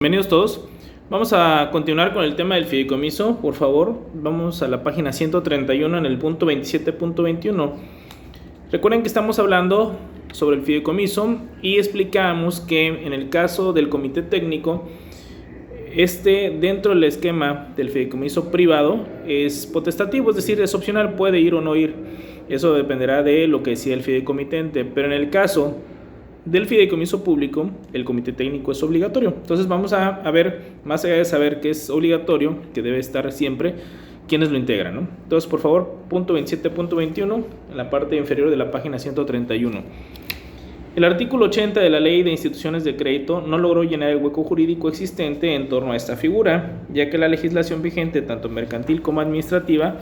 Bienvenidos todos. Vamos a continuar con el tema del fideicomiso. Por favor, vamos a la página 131 en el punto 27.21. Recuerden que estamos hablando sobre el fideicomiso y explicamos que en el caso del comité técnico, dentro del esquema del fideicomiso privado es potestativo, es decir, es opcional, puede ir o no ir. Eso dependerá de lo que decida el fideicomitente, pero en el caso del fideicomiso público, el comité técnico es obligatorio. Entonces vamos a ver, más allá de saber que es obligatorio, que debe estar siempre, quiénes lo integran, ¿no? Entonces, por favor, punto 27.21, en la parte inferior de la página 131. El artículo 80 de la Ley de Instituciones de Crédito no logró llenar el hueco jurídico existente en torno a esta figura, ya que la legislación vigente, tanto mercantil como administrativa,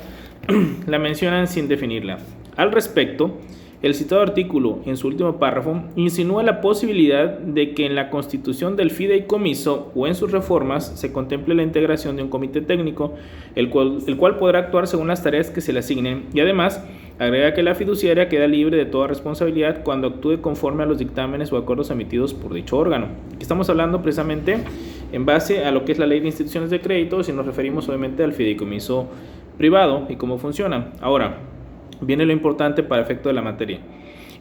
la mencionan sin definirla. Al respecto, el citado artículo, en su último párrafo, insinúa la posibilidad de que en la constitución del fideicomiso o en sus reformas se contemple la integración de un comité técnico, el cual podrá actuar según las tareas que se le asignen, y además agrega que la fiduciaria queda libre de toda responsabilidad cuando actúe conforme a los dictámenes o acuerdos emitidos por dicho órgano. Aquí estamos hablando precisamente en base a lo que es la Ley de Instituciones de Crédito, si nos referimos obviamente al fideicomiso privado y cómo funciona. Ahora, viene lo importante para efecto de la materia.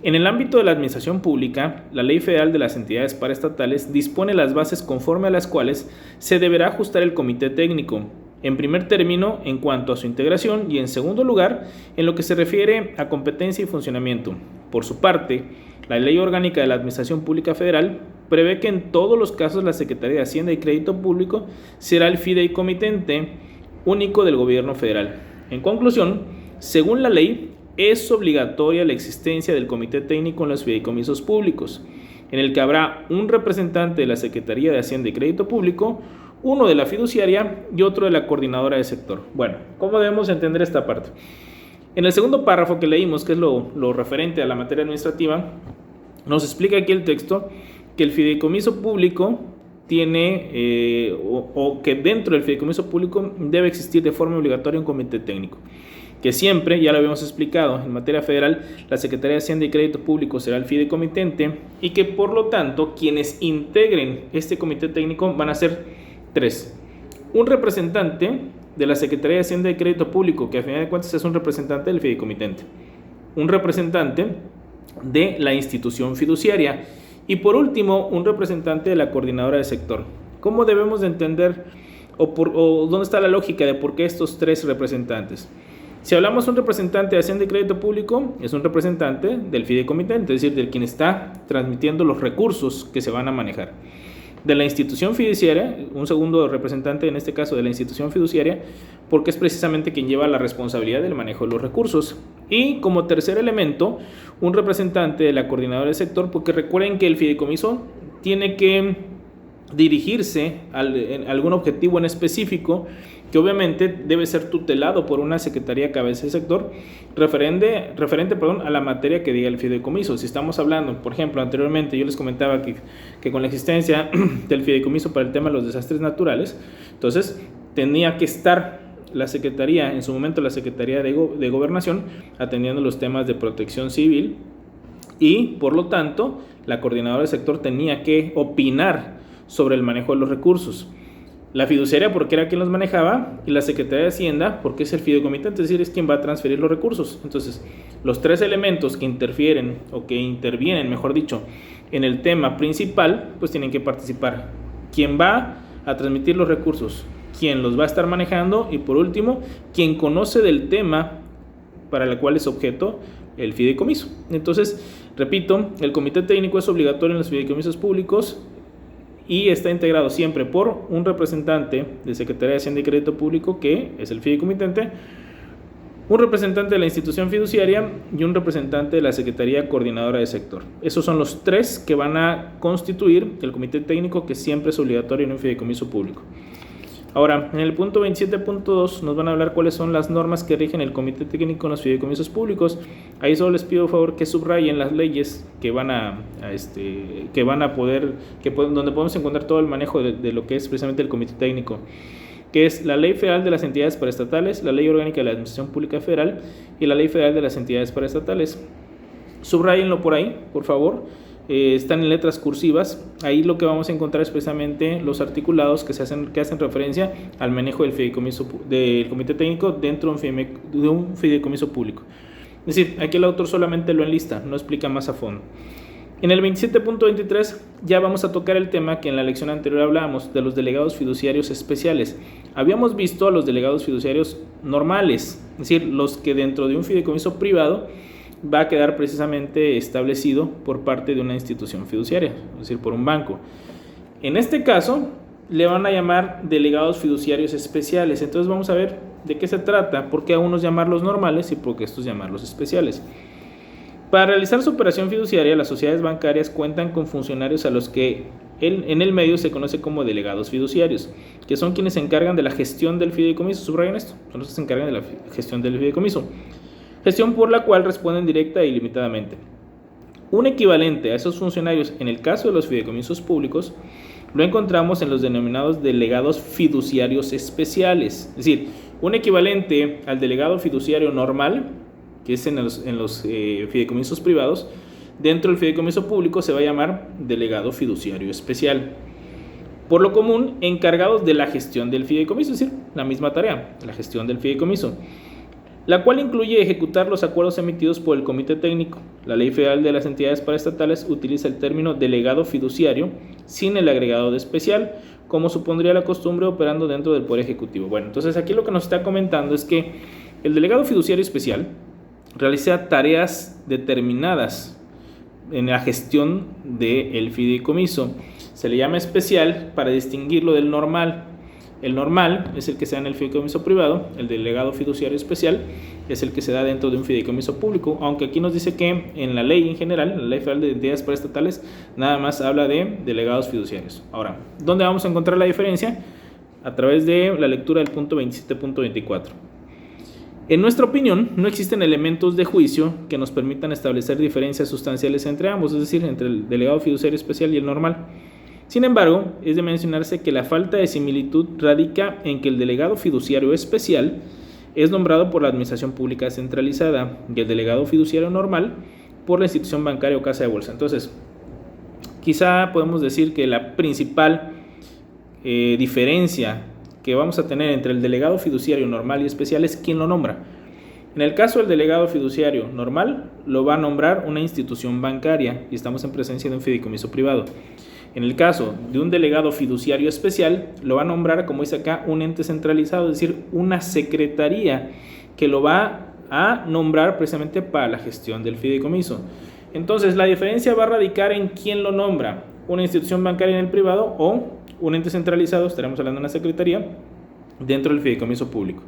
En el ámbito de la administración pública, la Ley Federal de las Entidades Paraestatales dispone las bases conforme a las cuales se deberá ajustar el comité técnico, en primer término en cuanto a su integración y en segundo lugar en lo que se refiere a competencia y funcionamiento. Por su parte, la Ley Orgánica de la Administración Pública Federal prevé que en todos los casos la Secretaría de Hacienda y Crédito Público será el fideicomitente único del gobierno federal. En conclusión, según la ley, es obligatoria la existencia del comité técnico en los fideicomisos públicos, en el que habrá un representante de la Secretaría de Hacienda y Crédito Público, uno de la fiduciaria y otro de la coordinadora de sector. Bueno, ¿cómo debemos entender esta parte? En el segundo párrafo que leímos, que es lo referente a la materia administrativa, nos explica aquí el texto que el fideicomiso público tiene, o que dentro del fideicomiso público debe existir de forma obligatoria un comité técnico, que siempre, ya lo habíamos explicado, en materia federal, la Secretaría de Hacienda y Crédito Público será el fideicomitente y que por lo tanto quienes integren este comité técnico van a ser tres. Un representante de la Secretaría de Hacienda y Crédito Público, que a final de cuentas es un representante del fideicomitente. Un representante de la institución fiduciaria y por último un representante de la coordinadora de sector. ¿Cómo debemos de entender o dónde está la lógica de por qué estos tres representantes? Si hablamos de un representante de Hacienda y Crédito Público, es un representante del fideicomitente, es decir, del quien está transmitiendo los recursos que se van a manejar. De la institución fiduciaria, un segundo representante en este caso de la institución fiduciaria, porque es precisamente quien lleva la responsabilidad del manejo de los recursos. Y como tercer elemento, un representante de la coordinadora del sector, porque recuerden que el fideicomiso tiene que dirigirse a algún objetivo en específico, que obviamente debe ser tutelado por una secretaría cabeza de sector referente a la materia que diga el fideicomiso. Si estamos hablando, por ejemplo, anteriormente yo les comentaba que con la existencia del fideicomiso para el tema de los desastres naturales, entonces tenía que estar la secretaría, en su momento la Secretaría de Gobernación, atendiendo los temas de protección civil y por lo tanto la coordinadora del sector tenía que opinar sobre el manejo de los recursos. La fiduciaria porque era quien los manejaba y la Secretaría de Hacienda porque es el fideicomitente, es decir, es quien va a transferir los recursos. Entonces, los tres elementos que interfieren o que intervienen, mejor dicho, en el tema principal, pues tienen que participar. ¿Quién va a transmitir los recursos? ¿Quién los va a estar manejando? Y por último, quien conoce del tema para el cual es objeto el fideicomiso. Entonces, repito, el comité técnico es obligatorio en los fideicomisos públicos y está integrado siempre por un representante de Secretaría de Hacienda y Crédito Público, que es el fideicomitente, un representante de la institución fiduciaria y un representante de la Secretaría Coordinadora de Sector. Esos son los tres que van a constituir el comité técnico, que siempre es obligatorio en un fideicomiso público. Ahora, en el punto 27.2 nos van a hablar cuáles son las normas que rigen el comité técnico en los fideicomisos públicos. Ahí solo les pido por favor que subrayen las leyes que van a poder, donde podemos encontrar todo el manejo de lo que es precisamente el comité técnico, que es la Ley Federal de las Entidades Paraestatales, la Ley Orgánica de la Administración Pública Federal y la Ley Federal de las Entidades Paraestatales. Subrayenlo por ahí, por favor. están en letras cursivas. Ahí lo que vamos a encontrar es precisamente los articulados que hacen referencia al manejo del fideicomiso del comité técnico dentro de un fideicomiso público. Es decir, aquí el autor solamente lo enlista, no explica más a fondo. En el 27.23 ya vamos a tocar el tema que en la lección anterior hablábamos de los delegados fiduciarios especiales. Habíamos visto a los delegados fiduciarios normales, es decir, los que dentro de un fideicomiso privado va a quedar precisamente establecido por parte de una institución fiduciaria, es decir, por un banco. En este caso le van a llamar delegados fiduciarios especiales. Entonces vamos a ver de qué se trata, por qué a unos llamarlos normales y por qué a estos llamarlos especiales. Para realizar su operación fiduciaria, las sociedades bancarias cuentan con funcionarios a los que en el medio se conoce como delegados fiduciarios, que son quienes se encargan de la gestión del fideicomiso. Subrayen esto, son los que se encargan de la gestión del fideicomiso, gestión por la cual responden directa e ilimitadamente. Un equivalente a esos funcionarios en el caso de los fideicomisos públicos lo encontramos en los denominados delegados fiduciarios especiales. Es decir, un equivalente al delegado fiduciario normal, que es en los fideicomisos privados, dentro del fideicomiso público se va a llamar delegado fiduciario especial. Por lo común, encargados de la gestión del fideicomiso, es decir, la misma tarea, la gestión del fideicomiso, la cual incluye ejecutar los acuerdos emitidos por el comité técnico. La Ley Federal de las Entidades Paraestatales utiliza el término delegado fiduciario sin el agregado de especial, como supondría la costumbre operando dentro del Poder Ejecutivo. Bueno, entonces aquí lo que nos está comentando es que el delegado fiduciario especial realiza tareas determinadas en la gestión del fideicomiso. Se le llama especial para distinguirlo del normal. El normal es el que se da en el fideicomiso privado, el delegado fiduciario especial es el que se da dentro de un fideicomiso público, aunque aquí nos dice que en la ley en general, la Ley Federal de Entidades Paraestatales, nada más habla de delegados fiduciarios. Ahora, ¿dónde vamos a encontrar la diferencia? A través de la lectura del punto 27.24. En nuestra opinión, no existen elementos de juicio que nos permitan establecer diferencias sustanciales entre ambos, es decir, entre el delegado fiduciario especial y el normal. Sin embargo, es de mencionarse que la falta de similitud radica en que el delegado fiduciario especial es nombrado por la Administración Pública Centralizada y el delegado fiduciario normal por la institución bancaria o casa de bolsa. Entonces, quizá podemos decir que la principal diferencia que vamos a tener entre el delegado fiduciario normal y especial es quién lo nombra. En el caso del delegado fiduciario normal, lo va a nombrar una institución bancaria y estamos en presencia de un fideicomiso privado. En el caso de un delegado fiduciario especial, lo va a nombrar, como dice acá, un ente centralizado, es decir, una secretaría que lo va a nombrar precisamente para la gestión del fideicomiso. Entonces, la diferencia va a radicar en quién lo nombra, una institución bancaria en el privado o un ente centralizado, estaremos hablando de una secretaría, dentro del fideicomiso público.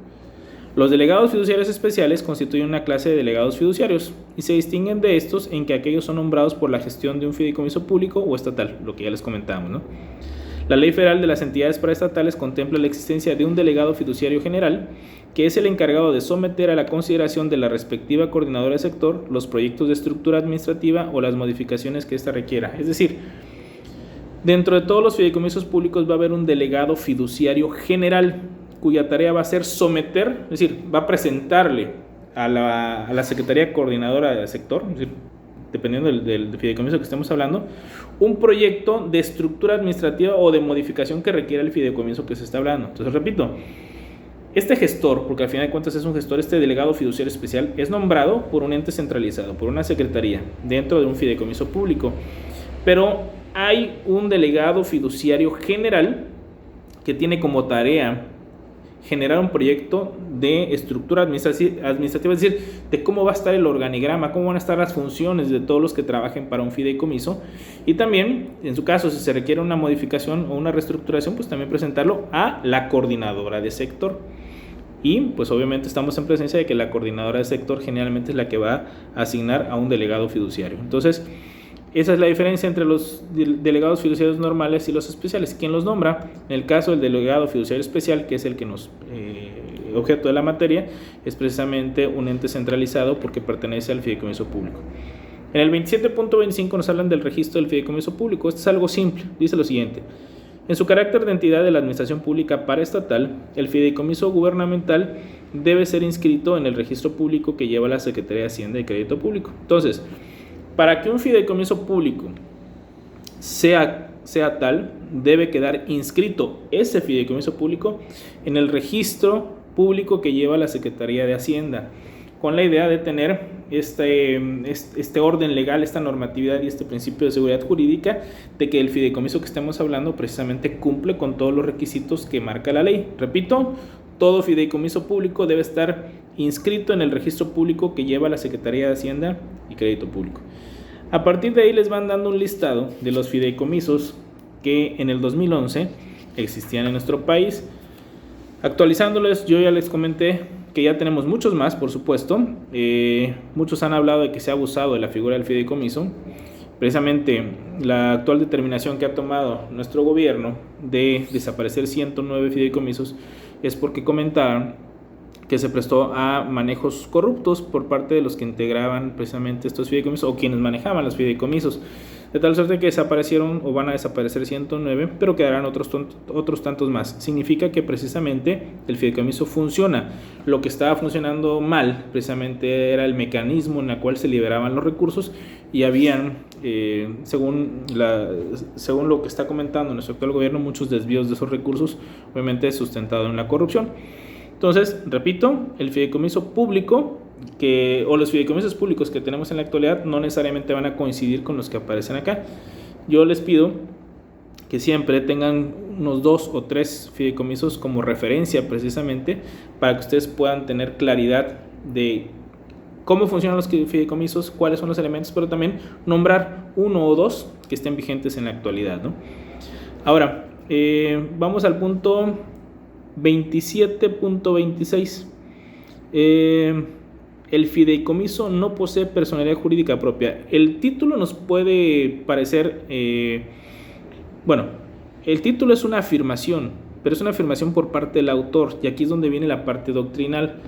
Los delegados fiduciarios especiales constituyen una clase de delegados fiduciarios y se distinguen de estos en que aquellos son nombrados por la gestión de un fideicomiso público o estatal, lo que ya les comentábamos, ¿no? La Ley Federal de las Entidades Paraestatales contempla la existencia de un delegado fiduciario general, que es el encargado de someter a la consideración de la respectiva coordinadora de sector los proyectos de estructura administrativa o las modificaciones que ésta requiera. Es decir, dentro de todos los fideicomisos públicos va a haber un delegado fiduciario general, cuya tarea va a ser someter, es decir, va a presentarle a la Secretaría Coordinadora del Sector, es decir, dependiendo del fideicomiso que estemos hablando, un proyecto de estructura administrativa o de modificación que requiera el fideicomiso que se está hablando. Entonces, repito, este gestor, porque al final de cuentas es un gestor, este delegado fiduciario especial, es nombrado por un ente centralizado, por una secretaría, dentro de un fideicomiso público, pero hay un delegado fiduciario general que tiene como tarea generar un proyecto de estructura administrativa, es decir, de cómo va a estar el organigrama, cómo van a estar las funciones de todos los que trabajen para un fideicomiso, y también, en su caso, si se requiere una modificación o una reestructuración, pues también presentarlo a la coordinadora de sector. Y pues obviamente estamos en presencia de que la coordinadora de sector generalmente es la que va a asignar a un delegado fiduciario. Entonces, esa es la diferencia entre los delegados fiduciarios normales y los especiales. ¿Quién los nombra? En el caso del delegado fiduciario especial, que es el que nos objeto de la materia, es precisamente un ente centralizado porque pertenece al fideicomiso público. En el 27.25 nos hablan del registro del fideicomiso público. Esto es algo simple. Dice lo siguiente: en su carácter de entidad de la administración pública paraestatal, el fideicomiso gubernamental debe ser inscrito en el registro público que lleva la Secretaría de Hacienda y Crédito Público. Entonces, para que un fideicomiso público sea tal, debe quedar inscrito ese fideicomiso público en el registro público que lleva la Secretaría de Hacienda, con la idea de tener este orden legal, esta normatividad y este principio de seguridad jurídica de que el fideicomiso que estemos hablando precisamente cumple con todos los requisitos que marca la ley. Repito, todo fideicomiso público debe estar inscrito en el registro público que lleva la Secretaría de Hacienda y Crédito Público. A partir de ahí les van dando un listado de los fideicomisos que en el 2011 existían en nuestro país. Actualizándoles, yo ya les comenté que ya tenemos muchos más, por supuesto. Muchos han hablado de que se ha abusado de la figura del fideicomiso. Precisamente la actual determinación que ha tomado nuestro gobierno de desaparecer 109 fideicomisos es porque comentaron que se prestó a manejos corruptos por parte de los que integraban precisamente estos fideicomisos o quienes manejaban los fideicomisos, de tal suerte que desaparecieron o van a desaparecer 109, pero quedarán otros tantos más. Significa que precisamente el fideicomiso funciona. Lo que estaba funcionando mal precisamente era el mecanismo en el cual se liberaban los recursos y habían, según lo que está comentando nuestro actual gobierno, muchos desvíos de esos recursos, obviamente sustentado en la corrupción. Entonces, repito, el fideicomiso público o los fideicomisos públicos que tenemos en la actualidad no necesariamente van a coincidir con los que aparecen acá. Yo les pido que siempre tengan unos 2 o 3 fideicomisos como referencia precisamente para que ustedes puedan tener claridad de cómo funcionan los fideicomisos, cuáles son los elementos, pero también nombrar 1 o 2 que estén vigentes en la actualidad, ¿no? Ahora, vamos al punto 27.26. El fideicomiso no posee personalidad jurídica propia. El título nos puede parecer, el título es una afirmación, pero es una afirmación por parte del autor, y aquí es donde viene la parte doctrinal.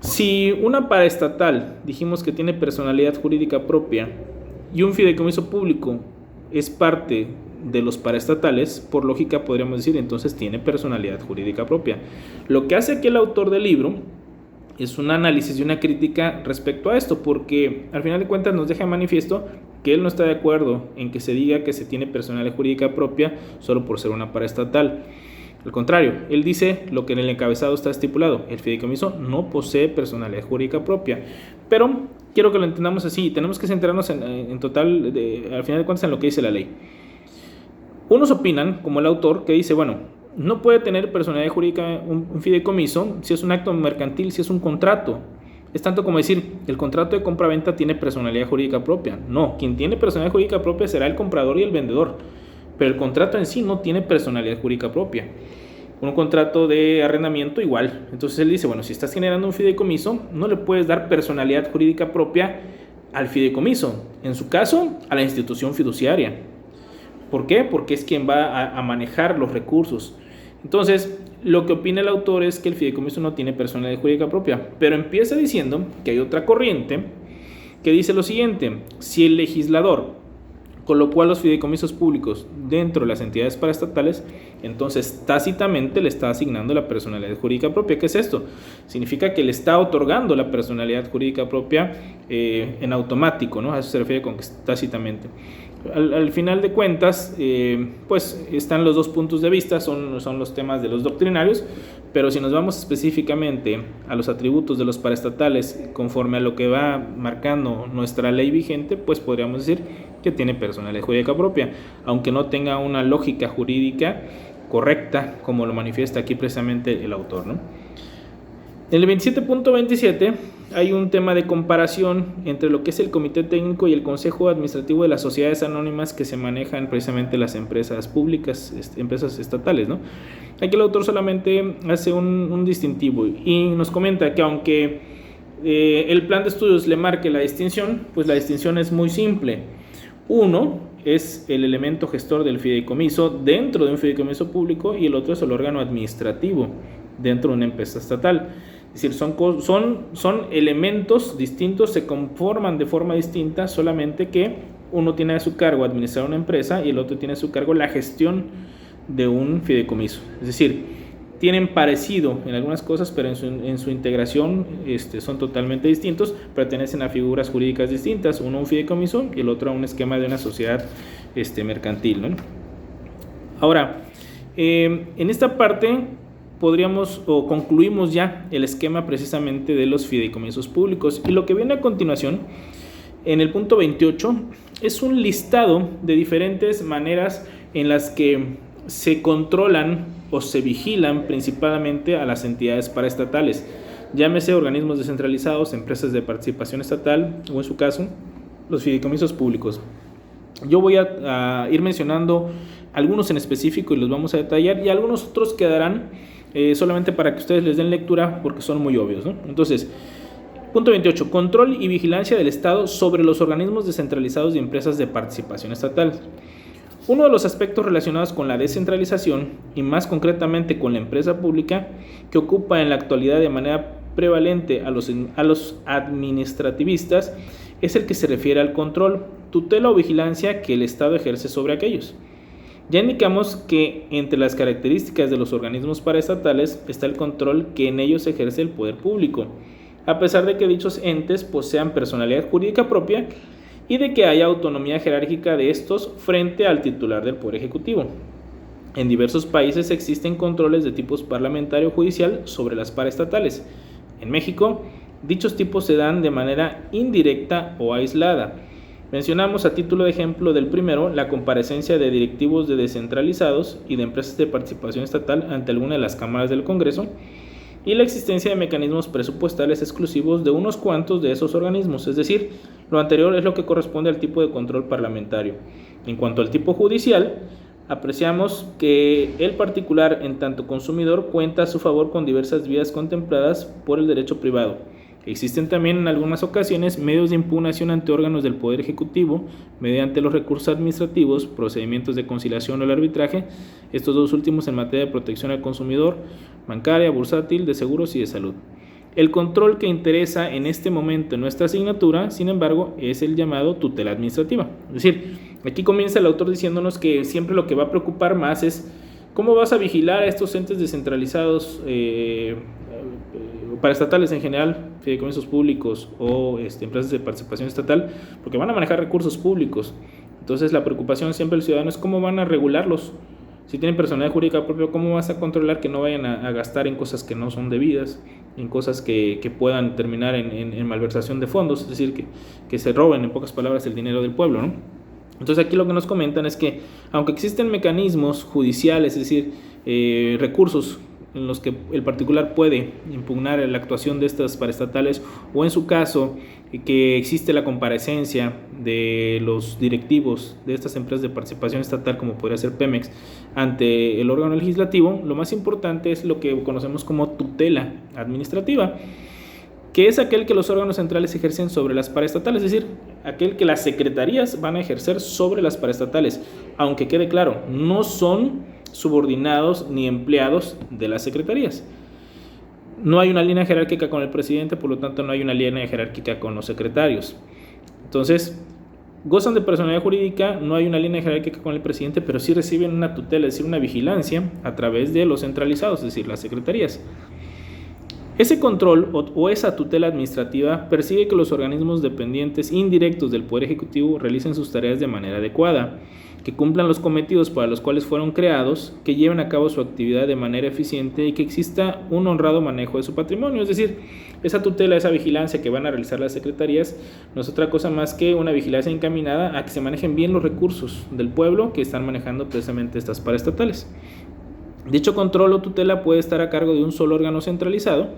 Si una paraestatal dijimos que tiene personalidad jurídica propia y un fideicomiso público es parte de los paraestatales, por lógica podríamos decir entonces tiene personalidad jurídica propia. Lo que hace aquí el autor del libro es un análisis y una crítica respecto a esto, porque al final de cuentas nos deja manifiesto que él no está de acuerdo en que se diga que se tiene personalidad jurídica propia solo por ser una paraestatal. Al contrario, él dice lo que en el encabezado está estipulado: el fideicomiso no posee personalidad jurídica propia. Pero quiero que lo entendamos así, tenemos que centrarnos en total, al final de cuentas, en lo que dice la ley. Unos opinan, como el autor, que dice, no puede tener personalidad jurídica un fideicomiso si es un acto mercantil, si es un contrato. Es tanto como decir, el contrato de compra-venta tiene personalidad jurídica propia. No, quien tiene personalidad jurídica propia será el comprador y el vendedor, pero el contrato en sí no tiene personalidad jurídica propia. Un contrato de arrendamiento igual. Entonces él dice, si estás generando un fideicomiso, no le puedes dar personalidad jurídica propia al fideicomiso. En su caso, a la institución fiduciaria. ¿Por qué? Porque es quien va a manejar los recursos. Entonces, lo que opina el autor es que el fideicomiso no tiene personalidad jurídica propia, pero empieza diciendo que hay otra corriente que dice lo siguiente: si el legislador colocó a los fideicomisos públicos dentro de las entidades paraestatales, entonces tácitamente le está asignando la personalidad jurídica propia. ¿Qué es esto? Significa que le está otorgando la personalidad jurídica propia en automático, ¿no? A eso se refiere con que tácitamente. Al final de cuentas, están los dos puntos de vista, son los temas de los doctrinarios, pero si nos vamos específicamente a los atributos de los paraestatales conforme a lo que va marcando nuestra ley vigente, pues podríamos decir que tiene personalidad jurídica propia, aunque no tenga una lógica jurídica correcta, como lo manifiesta aquí precisamente el autor, ¿no? En el 27.27 hay un tema de comparación entre lo que es el comité técnico y el consejo administrativo de las sociedades anónimas que se manejan precisamente las empresas públicas, empresas estatales, ¿no? Aquí el autor solamente hace un distintivo y nos comenta que aunque el plan de estudios le marque la distinción, pues la distinción es muy simple. Uno es el elemento gestor del fideicomiso dentro de un fideicomiso público y el otro es el órgano administrativo dentro de una empresa estatal. Es decir, son elementos distintos, se conforman de forma distinta, solamente que uno tiene a su cargo administrar una empresa y el otro tiene a su cargo la gestión de un fideicomiso. Es decir, tienen parecido en algunas cosas, pero en su integración son totalmente distintos, pertenecen a figuras jurídicas distintas, uno a un fideicomiso y el otro a un esquema de una sociedad mercantil, ¿no? Ahora, en esta parte podríamos o concluimos ya el esquema precisamente de los fideicomisos públicos, y lo que viene a continuación en el punto 28 es un listado de diferentes maneras en las que se controlan o se vigilan principalmente a las entidades paraestatales, llámese organismos descentralizados, empresas de participación estatal o en su caso los fideicomisos públicos. Yo voy a ir mencionando algunos en específico y los vamos a detallar, y algunos otros quedarán solamente para que ustedes les den lectura porque son muy obvios, ¿no? Entonces, punto 28, control y vigilancia del Estado sobre los organismos descentralizados y empresas de participación estatal. Uno de los aspectos relacionados con la descentralización y más concretamente con la empresa pública que ocupa en la actualidad de manera prevalente a los administrativistas es el que se refiere al control, tutela o vigilancia que el Estado ejerce sobre aquellos. Ya indicamos que entre las características de los organismos paraestatales está el control que en ellos ejerce el poder público, a pesar de que dichos entes posean personalidad jurídica propia y de que haya autonomía jerárquica de estos frente al titular del Poder Ejecutivo. En diversos países existen controles de tipo parlamentario o judicial sobre las paraestatales. En México, dichos tipos se dan de manera indirecta o aislada. Mencionamos a título de ejemplo del primero la comparecencia de directivos de descentralizados y de empresas de participación estatal ante alguna de las cámaras del Congreso, y la existencia de mecanismos presupuestales exclusivos de unos cuantos de esos organismos, es decir, lo anterior es lo que corresponde al tipo de control parlamentario. En cuanto al tipo judicial, apreciamos que el particular, en tanto consumidor, cuenta a su favor con diversas vías contempladas por el derecho privado. Existen también en algunas ocasiones medios de impugnación ante órganos del Poder Ejecutivo mediante los recursos administrativos, procedimientos de conciliación o el arbitraje, estos dos últimos en materia de protección al consumidor, bancaria, bursátil, de seguros y de salud. El control que interesa en este momento en nuestra asignatura, sin embargo, es el llamado tutela administrativa. Es decir, aquí comienza el autor diciéndonos que siempre lo que va a preocupar más es cómo vas a vigilar a estos entes descentralizados paraestatales en general, fideicomisos públicos o empresas de participación estatal, porque van a manejar recursos públicos. Entonces la preocupación siempre del ciudadano es cómo van a regularlos. Si tienen personalidad jurídica propia, ¿cómo vas a controlar que no vayan a gastar en cosas que no son debidas, en cosas que puedan terminar en malversación de fondos? Es decir, que se roben, en pocas palabras, el dinero del pueblo, ¿no? Entonces aquí lo que nos comentan es que aunque existen mecanismos judiciales, es decir, recursos en los que el particular puede impugnar la actuación de estas paraestatales, o en su caso que existe la comparecencia de los directivos de estas empresas de participación estatal, como podría ser Pemex, ante el órgano legislativo, lo más importante es lo que conocemos como tutela administrativa, que es aquel que los órganos centrales ejercen sobre las paraestatales, es decir, aquel que las secretarías van a ejercer sobre las paraestatales, aunque quede claro, no son subordinados ni empleados de las secretarías. No hay una línea jerárquica con el presidente, por lo tanto no hay una línea jerárquica con los secretarios. Entonces, gozan de personalidad jurídica, no hay una línea jerárquica con el presidente, pero sí reciben una tutela, es decir, una vigilancia a través de los centralizados, es decir, las secretarías. Ese control o esa tutela administrativa persigue que los organismos dependientes indirectos del Poder Ejecutivo realicen sus tareas de manera adecuada, que cumplan los cometidos para los cuales fueron creados, que lleven a cabo su actividad de manera eficiente y que exista un honrado manejo de su patrimonio. Es decir, esa tutela, esa vigilancia que van a realizar las secretarías no es otra cosa más que una vigilancia encaminada a que se manejen bien los recursos del pueblo que están manejando precisamente estas paraestatales. Dicho control o tutela puede estar a cargo de un solo órgano centralizado.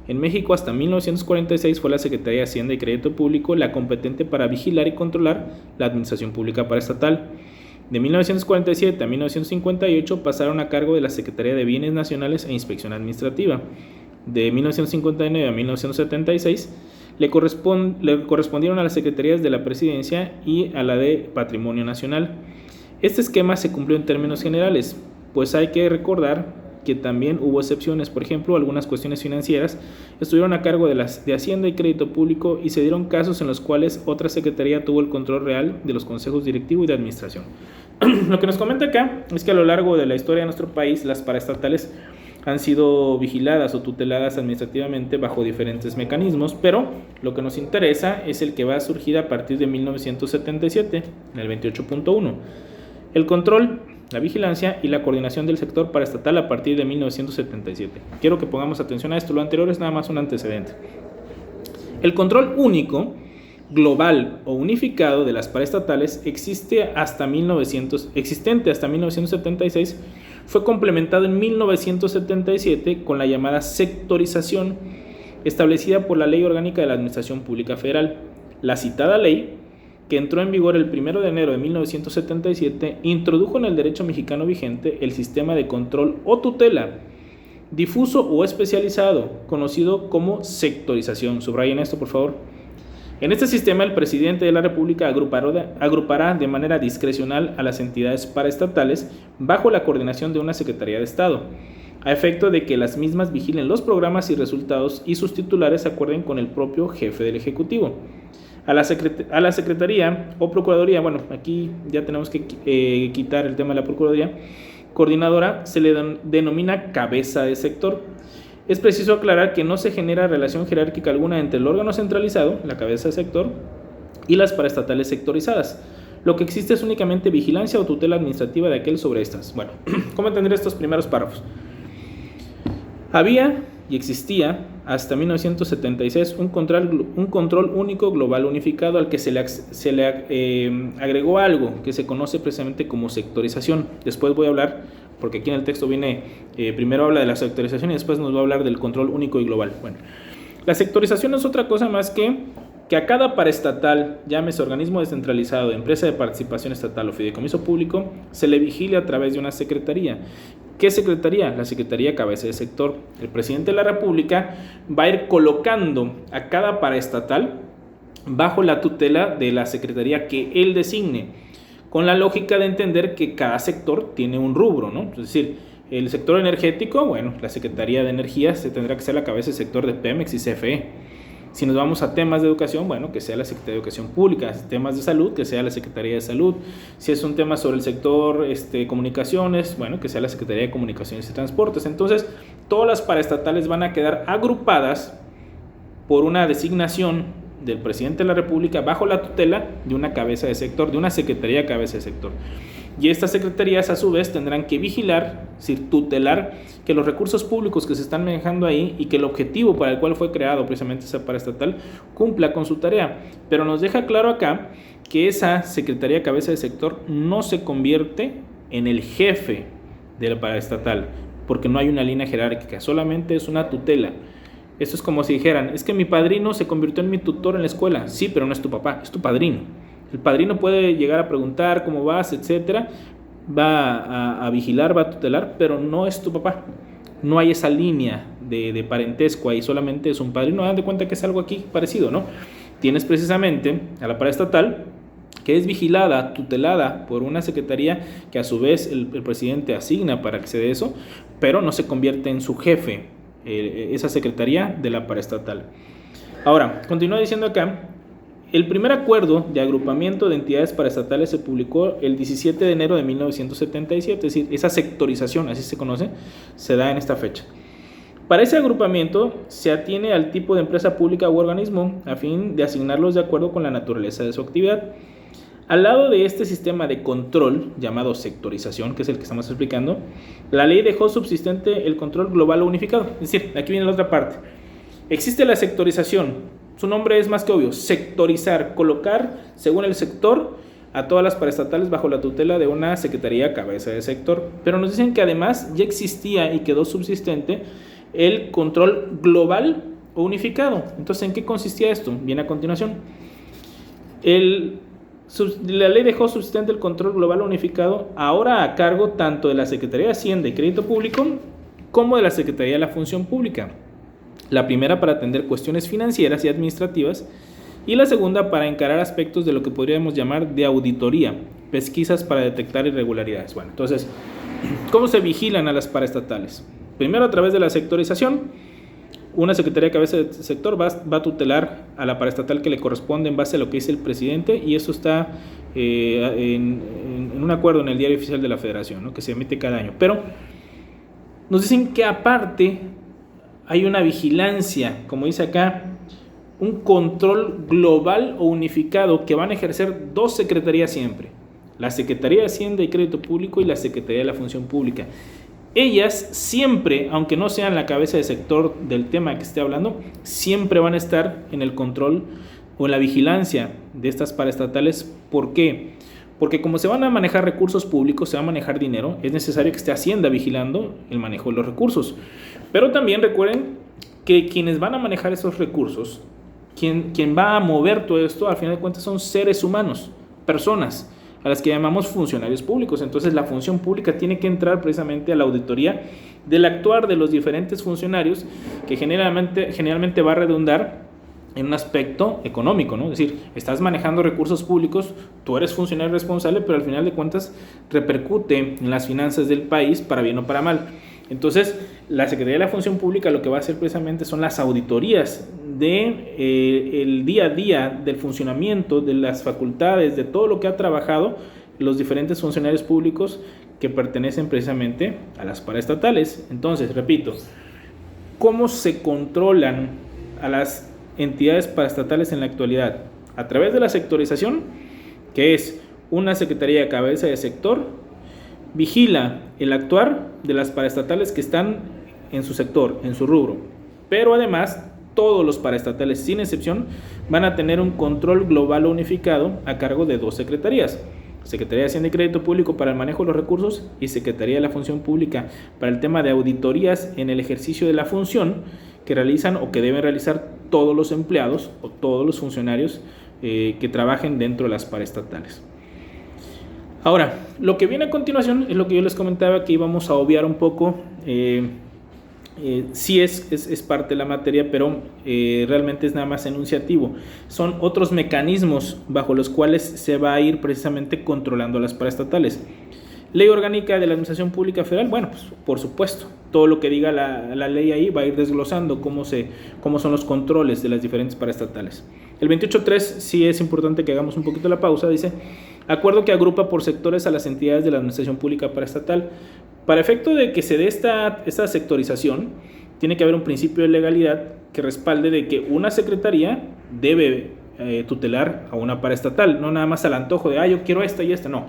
En México, hasta 1946 fue la Secretaría de Hacienda y Crédito Público la competente para vigilar y controlar la administración pública paraestatal. De 1947 a 1958 pasaron a cargo de la Secretaría de Bienes Nacionales e Inspección Administrativa. De 1959 a 1976 le correspondieron a las Secretarías de la Presidencia y a la de Patrimonio Nacional. Este esquema se cumplió en términos generales, pues hay que recordar que también hubo excepciones. Por ejemplo, algunas cuestiones financieras estuvieron a cargo de Hacienda y Crédito Público, y se dieron casos en los cuales otra secretaría tuvo el control real de los consejos directivos y de administración. Lo que nos comenta acá es que a lo largo de la historia de nuestro país, las paraestatales han sido vigiladas o tuteladas administrativamente bajo diferentes mecanismos, pero lo que nos interesa es el que va a surgir a partir de 1977, en el 28.1. El control, la vigilancia y la coordinación del sector paraestatal a partir de 1977. Quiero que pongamos atención a esto, lo anterior es nada más un antecedente. El control único, global o unificado de las paraestatales existente hasta 1976, fue complementado en 1977 con la llamada sectorización establecida por la Ley Orgánica de la Administración Pública Federal. La citada ley, que entró en vigor el 1 de enero de 1977, introdujo en el derecho mexicano vigente el sistema de control o tutela difuso o especializado, conocido como sectorización. Subrayen esto, por favor. En este sistema, el presidente de la República agrupará de manera discrecional a las entidades paraestatales bajo la coordinación de una Secretaría de Estado, a efecto de que las mismas vigilen los programas y resultados y sus titulares acuerden con el propio jefe del Ejecutivo. A la Secretaría o Procuraduría, bueno, aquí ya tenemos que quitar el tema de la Procuraduría, coordinadora, se le denomina cabeza de sector. Es preciso aclarar que no se genera relación jerárquica alguna entre el órgano centralizado, la cabeza de sector, y las paraestatales sectorizadas. Lo que existe es únicamente vigilancia o tutela administrativa de aquel sobre estas. Bueno, ¿cómo entender estos primeros párrafos? Había y existía hasta 1976 un control único global unificado al que se le agregó algo que se conoce precisamente como sectorización. Después voy a hablar, porque aquí en el texto viene, primero habla de la sectorización y después nos va a hablar del control único y global. Bueno, la sectorización no es otra cosa más que a cada paraestatal, llámese organismo descentralizado, empresa de participación estatal o fideicomiso público, se le vigile a través de una secretaría. ¿Qué secretaría? La Secretaría Cabeza de Sector. El presidente de la República va a ir colocando a cada paraestatal bajo la tutela de la secretaría que él designe, con la lógica de entender que cada sector tiene un rubro, ¿no? Es decir, el sector energético, bueno, la Secretaría de Energía se tendrá que ser la cabeza de sector de Pemex y CFE. Si nos vamos a temas de educación, bueno, que sea la Secretaría de Educación Pública. Temas de salud, que sea la Secretaría de Salud. Si es un tema sobre el sector comunicaciones, bueno, que sea la Secretaría de Comunicaciones y Transportes. Entonces, todas las paraestatales van a quedar agrupadas por una designación del presidente de la República bajo la tutela de una cabeza de sector, de una Secretaría de Cabeza de Sector. Y estas secretarías a su vez tendrán que vigilar, es decir, tutelar que los recursos públicos que se están manejando ahí y que el objetivo para el cual fue creado precisamente esa paraestatal cumpla con su tarea. Pero nos deja claro acá que esa Secretaría Cabeza de Sector no se convierte en el jefe de la paraestatal, porque no hay una línea jerárquica, solamente es una tutela. Esto es como si dijeran, es que mi padrino se convirtió en mi tutor en la escuela. Sí, pero no es tu papá, es tu padrino. El padrino puede llegar a preguntar cómo vas, etcétera, va a vigilar, va a tutelar, pero no es tu papá. No hay esa línea de parentesco ahí, solamente es un padrino. Dan de cuenta que es algo aquí parecido, ¿no? Tienes precisamente a la paraestatal, que es vigilada, tutelada por una secretaría que a su vez el presidente asigna para que se dé eso, pero no se convierte en su jefe, esa secretaría de la paraestatal. Ahora, continúa diciendo acá. El primer acuerdo de agrupamiento de entidades paraestatales se publicó el 17 de enero de 1977, es decir, esa sectorización, así se conoce, se da en esta fecha. Para ese agrupamiento se atiene al tipo de empresa pública u organismo a fin de asignarlos de acuerdo con la naturaleza de su actividad. Al lado de este sistema de control, llamado sectorización, que es el que estamos explicando, la ley dejó subsistente el control global o unificado. Es decir, aquí viene la otra parte. Existe la sectorización. Su nombre es más que obvio, sectorizar, colocar según el sector a todas las paraestatales bajo la tutela de una Secretaría Cabeza de Sector. Pero nos dicen que además ya existía y quedó subsistente el control global o unificado. Entonces, ¿en qué consistía esto? Viene a continuación. La ley dejó subsistente el control global o unificado, ahora a cargo tanto de la Secretaría de Hacienda y Crédito Público como de la Secretaría de la Función Pública. La primera para atender cuestiones financieras y administrativas y la segunda para encarar aspectos de lo que podríamos llamar de auditoría, pesquisas para detectar irregularidades. Bueno, entonces, ¿cómo se vigilan a las paraestatales? Primero a través de la sectorización. Una Secretaría de Cabeza de Sector va a tutelar a la paraestatal que le corresponde en base a lo que dice el presidente y eso está en un acuerdo en el Diario Oficial de la Federación, ¿no? Que se emite cada año. Pero Nos dicen que aparte hay una vigilancia, como dice acá, un control global o unificado que van a ejercer dos secretarías siempre: la Secretaría de Hacienda y Crédito Público y la Secretaría de la Función Pública. Ellas siempre, aunque no sean la cabeza de sector del tema que esté hablando, siempre van a estar en el control o en la vigilancia de estas paraestatales. ¿Por qué? Porque como se van a manejar recursos públicos, se va a manejar dinero, es necesario que esté Hacienda vigilando el manejo de los recursos. Pero también recuerden que quienes van a manejar esos recursos, quien va a mover todo esto, al final de cuentas son seres humanos, personas, a las que llamamos funcionarios públicos. Entonces la función pública tiene que entrar precisamente a la auditoría del actuar de los diferentes funcionarios, que generalmente va a redundar en un aspecto económico, ¿no? Es decir, estás manejando recursos públicos, tú eres funcionario responsable, pero al final de cuentas repercute en las finanzas del país para bien o para mal. Entonces, la Secretaría de la Función Pública lo que va a hacer precisamente son las auditorías de el día a día del funcionamiento, de las facultades, de todo lo que ha trabajado los diferentes funcionarios públicos que pertenecen precisamente a las paraestatales. Entonces, repito, ¿cómo se controlan a las entidades paraestatales en la actualidad? A través de la sectorización, que es una secretaría de cabeza de sector, vigila el actuar de las paraestatales que están en su sector, en su rubro, pero además todos los paraestatales, sin excepción, van a tener un control global unificado a cargo de dos secretarías: Secretaría de Hacienda y Crédito Público para el manejo de los recursos y Secretaría de la Función Pública para el tema de auditorías en el ejercicio de la función que realizan o que deben realizar todos los empleados o todos los funcionarios que trabajen dentro de las paraestatales. Ahora, lo que viene a continuación es lo que yo les comentaba, que íbamos a obviar un poco. Sí es parte de la materia, pero realmente es nada más enunciativo. Son otros mecanismos bajo los cuales se va a ir precisamente controlando las paraestatales. Ley Orgánica de la Administración Pública Federal, bueno, pues por supuesto, todo lo que diga la ley ahí va a ir desglosando cómo son los controles de las diferentes paraestatales. El 28.3 sí es importante que hagamos un poquito la pausa, dice: acuerdo que agrupa por sectores a las entidades de la Administración Pública Paraestatal. Para efecto de que se dé esta sectorización, tiene que haber un principio de legalidad que respalde de que una secretaría debe tutelar a una paraestatal, no nada más al antojo de, yo quiero esta y esta, no.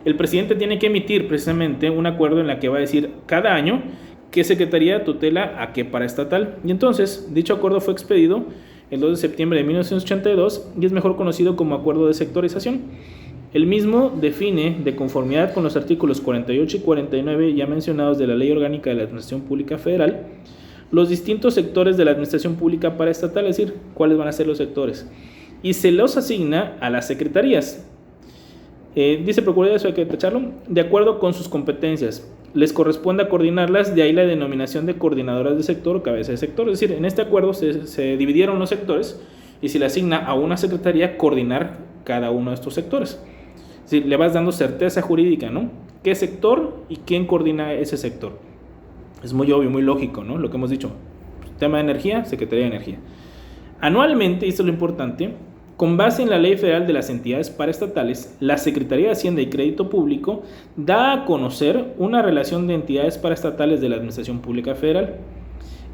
El presidente tiene que emitir precisamente un acuerdo en la que va a decir cada año qué secretaría tutela a qué paraestatal. Y entonces, dicho acuerdo fue expedido el 2 de septiembre de 1982 y es mejor conocido como Acuerdo de Sectorización. El mismo define, de conformidad con los artículos 48 y 49 ya mencionados de la Ley Orgánica de la Administración Pública Federal, los distintos sectores de la Administración Pública Paraestatal, es decir, cuáles van a ser los sectores, y se los asigna a las secretarías. Dice Procuraduría, eso hay que tacharlo, de acuerdo con sus competencias. Les corresponde coordinarlas, de ahí la denominación de coordinadoras de sector o cabeza de sector. Es decir, en este acuerdo se dividieron los sectores y se le asigna a una secretaría coordinar cada uno de estos sectores. Es decir, le vas dando certeza jurídica, ¿no? ¿Qué sector y quién coordina ese sector? Es muy obvio, muy lógico, ¿no? Lo que hemos dicho. Tema de energía, Secretaría de Energía. Anualmente, y esto es lo importante, con base en la Ley Federal de las Entidades Paraestatales, la Secretaría de Hacienda y Crédito Público da a conocer una relación de entidades paraestatales de la Administración Pública Federal.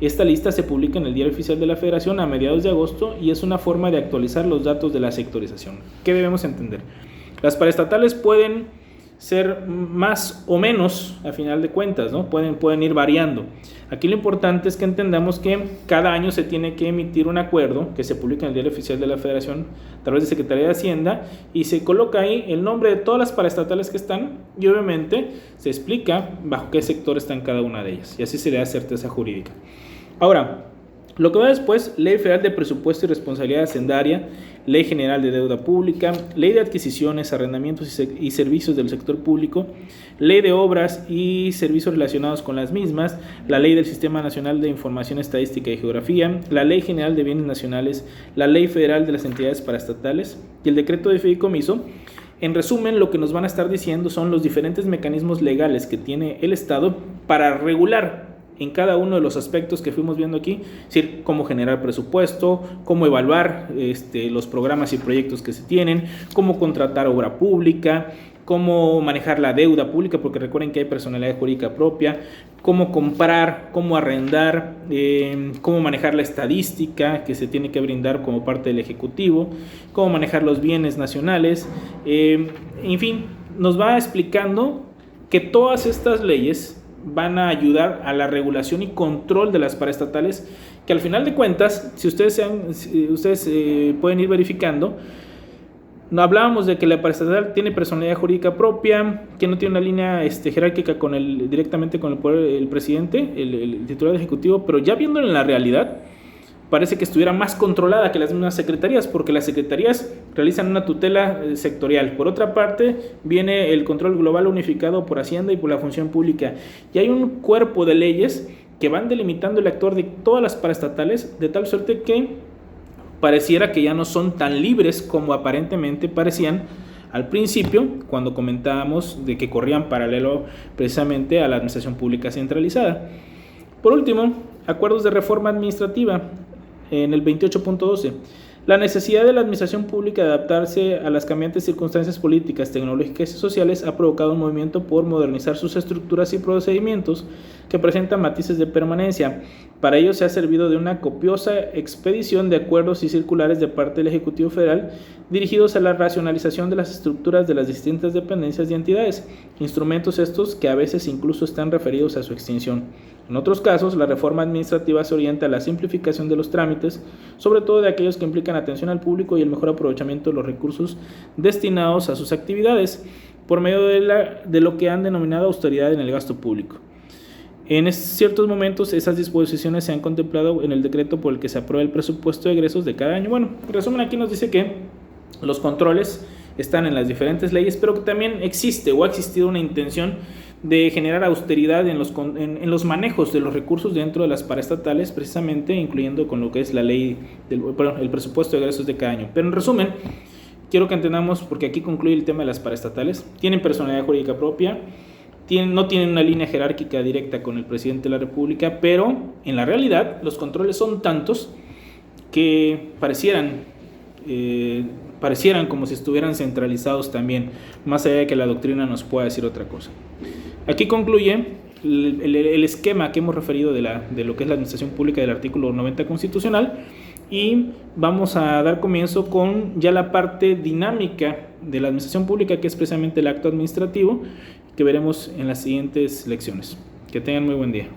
Esta lista se publica en el Diario Oficial de la Federación a mediados de agosto y es una forma de actualizar los datos de la sectorización. ¿Qué debemos entender? Las paraestatales pueden ser más o menos a final de cuentas, ¿no? Pueden ir variando. Aquí lo importante es que entendamos que cada año se tiene que emitir un acuerdo que se publica en el Diario Oficial de la Federación a través de Secretaría de Hacienda y se coloca ahí el nombre de todas las paraestatales que están y obviamente se explica bajo qué sector están cada una de ellas y así se le da certeza jurídica. Ahora, lo que va después: Ley Federal de Presupuesto y Responsabilidad Hacendaria, Ley General de Deuda Pública, Ley de Adquisiciones, Arrendamientos y Servicios del Sector Público, Ley de Obras y Servicios relacionados con las mismas, la Ley del Sistema Nacional de Información Estadística y Geografía, la Ley General de Bienes Nacionales, la Ley Federal de las Entidades Paraestatales y el Decreto de Fideicomiso. En resumen, lo que nos van a estar diciendo son los diferentes mecanismos legales que tiene el Estado para regular en cada uno de los aspectos que fuimos viendo aquí, es decir, cómo generar presupuesto, cómo evaluar los programas y proyectos que se tienen, cómo contratar obra pública, cómo manejar la deuda pública, porque recuerden que hay personalidad jurídica propia, cómo comprar, cómo arrendar, cómo manejar la estadística que se tiene que brindar como parte del Ejecutivo, cómo manejar los bienes nacionales, en fin, nos va explicando que todas estas leyes van a ayudar a la regulación y control de las paraestatales, que al final de cuentas, si ustedes pueden ir verificando, no hablábamos de que la paraestatal tiene personalidad jurídica propia, que no tiene una línea jerárquica directamente con el presidente, el titular ejecutivo, pero ya viéndolo en la realidad, parece que estuviera más controlada que las mismas secretarías, porque las secretarías realizan una tutela sectorial. Por otra parte, viene el control global unificado por Hacienda y por la Función Pública. Y hay un cuerpo de leyes que van delimitando el actuar de todas las paraestatales, de tal suerte que pareciera que ya no son tan libres como aparentemente parecían al principio, cuando comentábamos de que corrían paralelo precisamente a la administración pública centralizada. Por último, acuerdos de reforma administrativa en el 28.12. La necesidad de la administración pública de adaptarse a las cambiantes circunstancias políticas, tecnológicas y sociales ha provocado un movimiento por modernizar sus estructuras y procedimientos que presentan matices de permanencia. Para ello se ha servido de una copiosa expedición de acuerdos y circulares de parte del Ejecutivo Federal dirigidos a la racionalización de las estructuras de las distintas dependencias y entidades, instrumentos estos que a veces incluso están referidos a su extinción. En otros casos, la reforma administrativa se orienta a la simplificación de los trámites, sobre todo de aquellos que implican atención al público y el mejor aprovechamiento de los recursos destinados a sus actividades, por medio de lo que han denominado austeridad en el gasto público. En ciertos momentos, esas disposiciones se han contemplado en el decreto por el que se aprueba el presupuesto de egresos de cada año. Bueno, en resumen, aquí nos dice que los controles están en las diferentes leyes, pero que también existe o ha existido una intención de generar austeridad en los manejos de los recursos dentro de las paraestatales, precisamente incluyendo con lo que es la ley el presupuesto de egresos de cada año. Pero en resumen, quiero que entendamos, porque aquí concluye el tema de las paraestatales, tienen personalidad jurídica propia, no tienen una línea jerárquica directa con el presidente de la República, pero en la realidad los controles son tantos que parecieran como si estuvieran centralizados también, más allá de que la doctrina nos pueda decir otra cosa. Aquí concluye el esquema que hemos referido de lo que es la administración pública del artículo 90 constitucional, y vamos a dar comienzo con ya la parte dinámica de la administración pública, que es precisamente el acto administrativo, que veremos en las siguientes lecciones. Que tengan muy buen día.